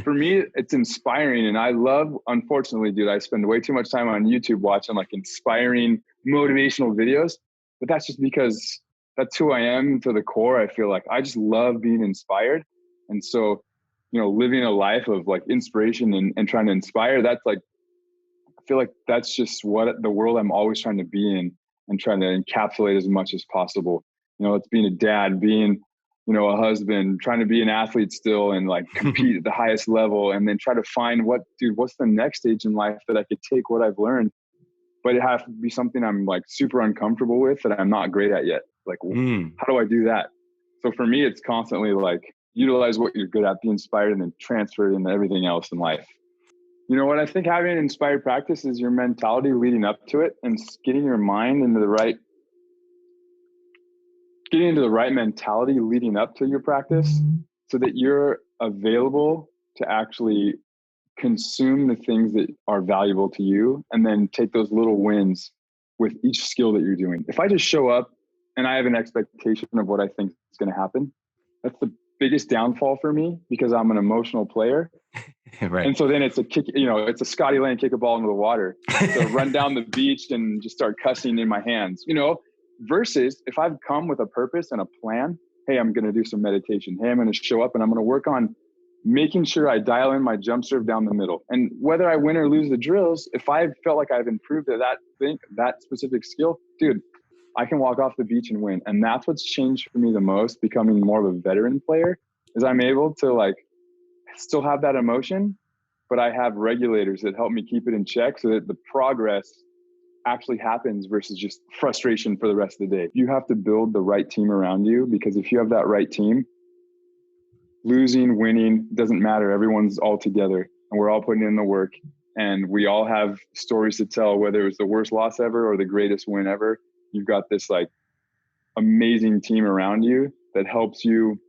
For me, it's inspiring. And I love, unfortunately, dude, I spend way too much time on YouTube watching like inspiring motivational videos, but that's just because that's who I am to the core. I feel like I just love being inspired. And so, living a life of like inspiration and trying to inspire, that's like, I feel like that's just what the world I'm always trying to be in and trying to encapsulate as much as possible. It's being a dad, being, a husband, trying to be an athlete still and like compete at the highest level, and then try to find what's the next stage in life that I could take what I've learned, but it has to be something I'm like super uncomfortable with that I'm not great at yet. Like, how do I do that? So for me, it's constantly like utilize what you're good at, be inspired, and then transfer it into everything else in life. What I think having an inspired practice is your mentality leading up to it and getting your mind into the right mentality leading up to your practice so that you're available to actually consume the things that are valuable to you and then take those little wins with each skill that you're doing. If I just show up and I have an expectation of what I think is going to happen, that's the biggest downfall for me because I'm an emotional player. Right. And so then it's a kick, it's a Scotty Lane kick a ball into the water. So run down the beach and just start cussing in my hands, versus if I've come with a purpose and a plan, hey, I'm going to do some meditation. Hey, I'm going to show up and I'm going to work on making sure I dial in my jump serve down the middle. And whether I win or lose the drills, if I felt like I've improved at that specific skill, dude, I can walk off the beach and win. And that's what's changed for me the most, becoming more of a veteran player, is I'm able to like still have that emotion, but I have regulators that help me keep it in check so that the progress actually happens versus just frustration for the rest of the day. You have to build the right team around you, because if you have that right team, losing, winning, doesn't matter. Everyone's all together and we're all putting in the work, and we all have stories to tell, whether it was the worst loss ever or the greatest win ever. You've got this like amazing team around you that helps you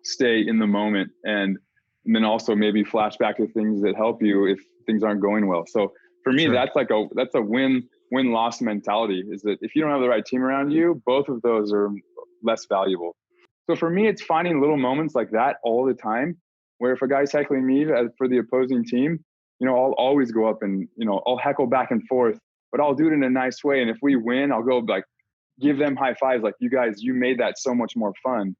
stay in the moment and then also maybe flash back to things that help you if things aren't going well. So for me, that's a win-loss mentality, is that if you don't have the right team around you, both of those are less valuable. So for me, it's finding little moments like that all the time, where if a guy's heckling me for the opposing team, I'll always go up and, I'll heckle back and forth, but I'll do it in a nice way. And if we win, I'll go like, give them high fives. Like, you guys, you made that so much more fun.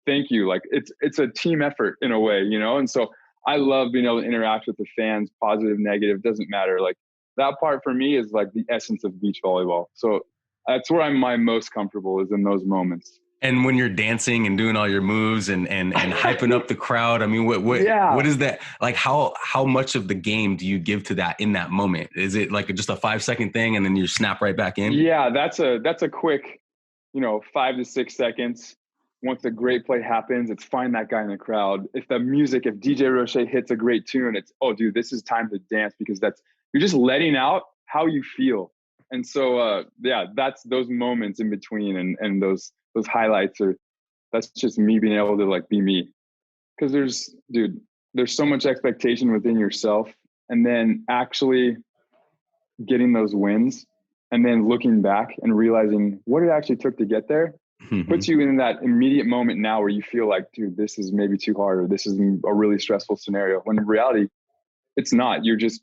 Thank you. Like it's a team effort in a way, And so I love being able to interact with the fans, positive, negative, doesn't matter. Like that part for me is like the essence of beach volleyball. So that's where I'm most comfortable, is in those moments. And when you're dancing and doing all your moves and hyping up the crowd, I mean, what is that? Like how much of the game do you give to that in that moment? Is it like just a 5-second thing and then you snap right back in? Yeah, that's a quick, 5 to 6 seconds. Once a great play happens, it's find that guy in the crowd. If DJ Roche hits a great tune, it's, oh dude, this is time to dance, because you're just letting out how you feel. And so, that's those moments in between and those highlights that's just me being able to like be me. Cause there's so much expectation within yourself, and then actually getting those wins and then looking back and realizing what it actually took to get there puts you in that immediate moment now where you feel like, dude, this is maybe too hard, or this is a really stressful scenario. When in reality, it's not. You're just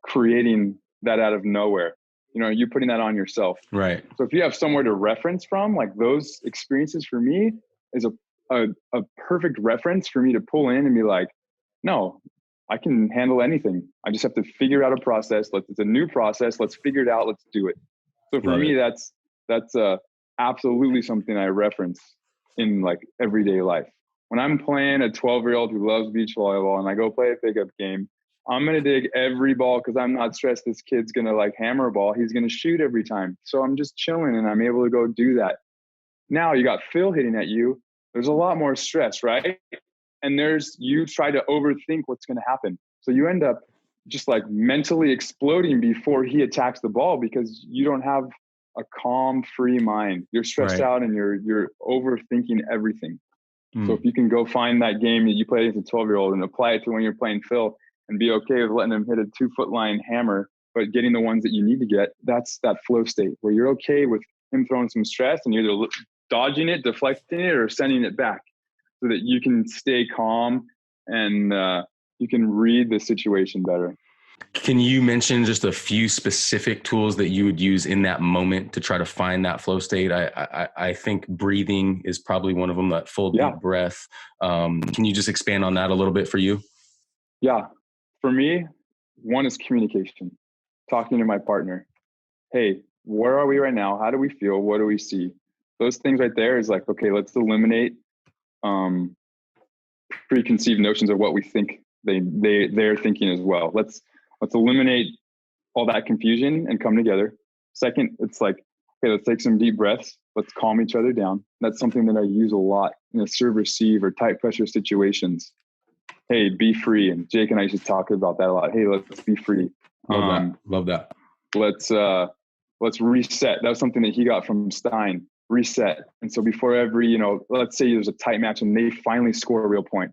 creating that out of nowhere. You're putting that on yourself. Right. So if you have somewhere to reference from, like those experiences for me is a perfect reference for me to pull in and be like, no, I can handle anything. I just have to figure out a process. It's a new process. Let's figure it out. Let's do it. So for me, that's absolutely something I reference in like everyday life. When I'm playing a 12-year-old who loves beach volleyball and I go play a pickup game, I'm going to dig every ball because I'm not stressed this kid's going to like hammer a ball. He's going to shoot every time. So I'm just chilling and I'm able to go do that. Now you got Phil hitting at you. There's a lot more stress, right? And you try to overthink what's going to happen. So you end up just like mentally exploding before he attacks the ball because you don't have a calm, free mind. You're stressed out and you're overthinking everything. So if you can go find that game that you played against a 12-year-old and apply it to when you're playing Phil and be okay with letting him hit a 2-foot line hammer, but getting the ones that you need to get, that's that flow state where you're okay with him throwing some stress and you're either dodging it, deflecting it, or sending it back so that you can stay calm and you can read the situation better. Can you mention just a few specific tools that you would use in that moment to try to find that flow state? I think breathing is probably one of them, that full deep breath. Can you just expand on that a little bit for you? Yeah. For me, one is communication, talking to my partner. Hey, where are we right now? How do we feel? What do we see? Those things right there is like, okay, let's eliminate preconceived notions of what we think they're thinking as well. Let's eliminate all that confusion and come together. Second, it's like, okay, let's take some deep breaths. Let's calm each other down. That's something that I use a lot in a serve receive or tight pressure situations. Hey, be free. And Jake and I used to talk about that a lot. Hey, let's be free. Love that. Let's reset. That was something that he got from Stein. Reset. And so before every, let's say there's a tight match and they finally score a real point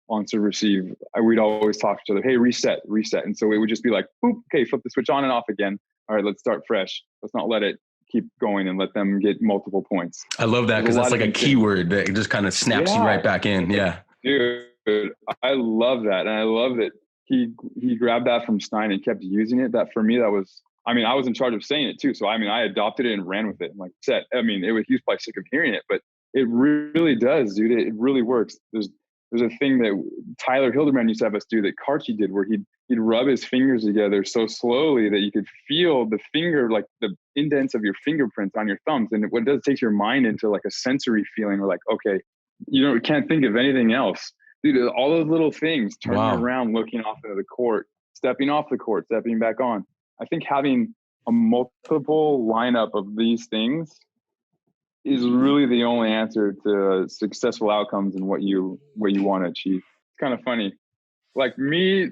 on serve receive, we'd always talk to each other. Hey, reset. And so it would just be like, boop, okay, flip the switch on and off again. All right, let's start fresh. Let's not let it keep going and let them get multiple points. I love that, because that's like a keyword that just kind of snaps you right back in. Yeah. Dude, I love that. And I love that he grabbed that from Stein and kept using it. That for me, that was, I was in charge of saying it too. So, I adopted it and ran with it. And like set, he was probably sick of hearing it, but it really does, dude. It really works. There's a thing that Tyler Hildebrand used to have us do that Karchi did, where he'd rub his fingers together so slowly that you could feel the finger, like the indents of your fingerprints on your thumbs. And what it does, it takes your mind into like a sensory feeling. We're like, okay, can't think of anything else. Dude, all those little things, turning around, looking off into the court, stepping off the court, stepping back on. I think having a multiple lineup of these things is really the only answer to successful outcomes and what you want to achieve. It's kind of funny. Like me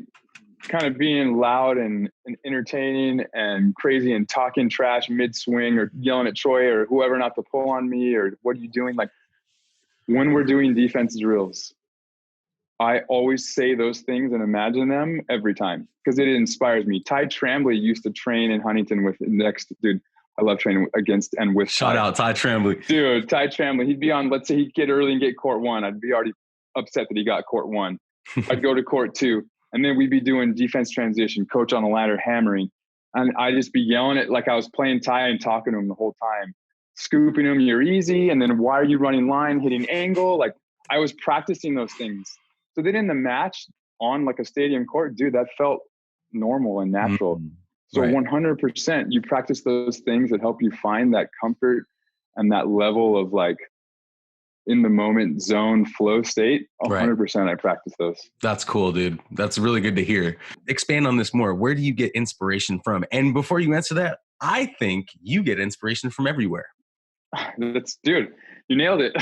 kind of being loud and entertaining and crazy and talking trash mid-swing or yelling at Troy or whoever not to pull on me or what are you doing? Like when we're doing defense drills, I always say those things and imagine them every time because it inspires me. Ty Trambly used to train in Huntington with dude. I love training against and with. Shout out Ty Trambly. Dude, Ty Trambly. He'd be on, let's say he'd get early and get court one. I'd be already upset that he got court one. I'd go to court two. And then we'd be doing defense transition, coach on the ladder, hammering. And I'd just be yelling it like I was playing Ty and talking to him the whole time. Scooping him, you're easy. And then why are you running line, hitting angle? Like I was practicing those things. So then in the match on like a stadium court, dude, that felt normal and natural. Mm-hmm. So 100%, you practice those things that help you find that comfort and that level of like in the moment zone flow state. 100% I practice those. That's cool, dude. That's really good to hear. Expand on this more. Where do you get inspiration from? And before you answer that, I think you get inspiration from everywhere. Dude, you nailed it.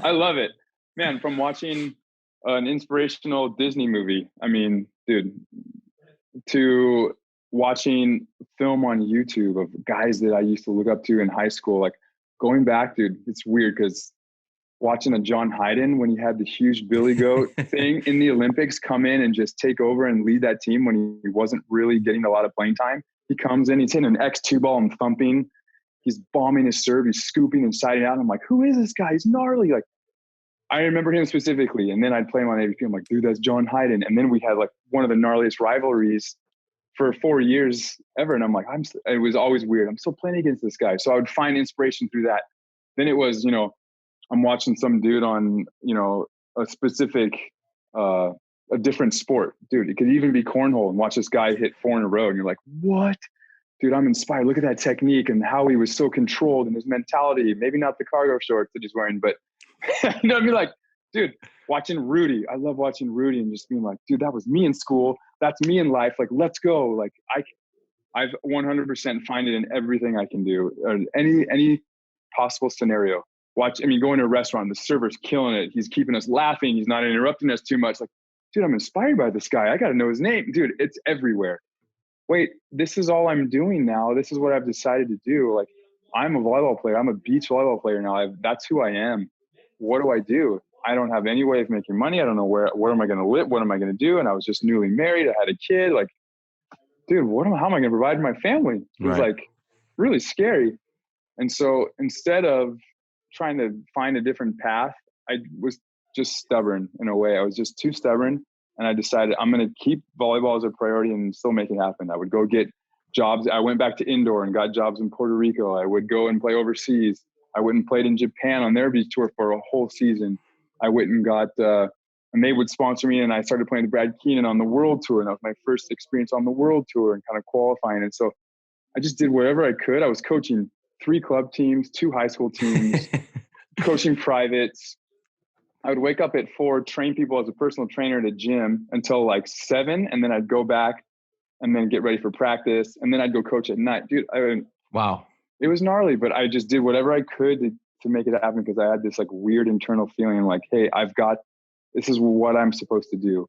I love it. Man, from watching an inspirational Disney movie, dude, to watching film on YouTube of guys that I used to look up to in high school, like going back, dude, it's weird because watching a John Hyden when he had the huge Billy Goat thing in the Olympics come in and just take over and lead that team when he wasn't really getting a lot of playing time. He comes in, he's hitting an X2 ball and thumping. He's bombing his serve. He's scooping and siding out. And I'm like, who is this guy? He's gnarly. Like, I remember him specifically. And then I'd play him on AVP. I'm like, dude, that's John Hyden. And then we had like one of the gnarliest rivalries for 4 years ever. And I'm like, it was always weird. I'm still playing against this guy. So I would find inspiration through that. Then it was, I'm watching some dude on, a specific, a different sport. Dude, it could even be cornhole and watch this guy hit 4 in a row. And you're like, what? Dude, I'm inspired. Look at that technique and how he was so controlled and his mentality. Maybe not the cargo shorts that he's wearing, but I'd be like, dude, watching Rudy. I love watching Rudy and just being like, dude, that was me in school. That's me in life. Like, let's go. Like I've 100% find it in everything I can do. Any possible scenario. Going to a restaurant, the server's killing it. He's keeping us laughing. He's not interrupting us too much. Like, dude, I'm inspired by this guy. I got to know his name. Dude, it's everywhere. Wait, this is all I'm doing now. This is what I've decided to do. Like, I'm a volleyball player. I'm a beach volleyball player now. That's who I am. What do I do? I don't have any way of making money. I don't know where am I going to live? What am I going to do? And I was just newly married. I had a kid. Like, dude, how am I going to provide my family? It was like really scary. And so instead of trying to find a different path, I was just stubborn in a way. I was just too stubborn. And I decided I'm going to keep volleyball as a priority and still make it happen. I would go get jobs. I went back to indoor and got jobs in Puerto Rico. I would go and play overseas. I went and played in Japan on their beach tour for a whole season. I went and got, and they would sponsor me, and I started playing with Brad Keenan on the world tour. And that was my first experience on the world tour and kind of qualifying. And so I just did whatever I could. I was coaching 3 club teams, 2 high school teams, coaching privates. I would wake up at 4, train people as a personal trainer at a gym until like 7. And then I'd go back and then get ready for practice. And then I'd go coach at night. Dude, wow. It was gnarly, but I just did whatever I could to make it happen, because I had this like weird internal feeling like, hey, this is what I'm supposed to do.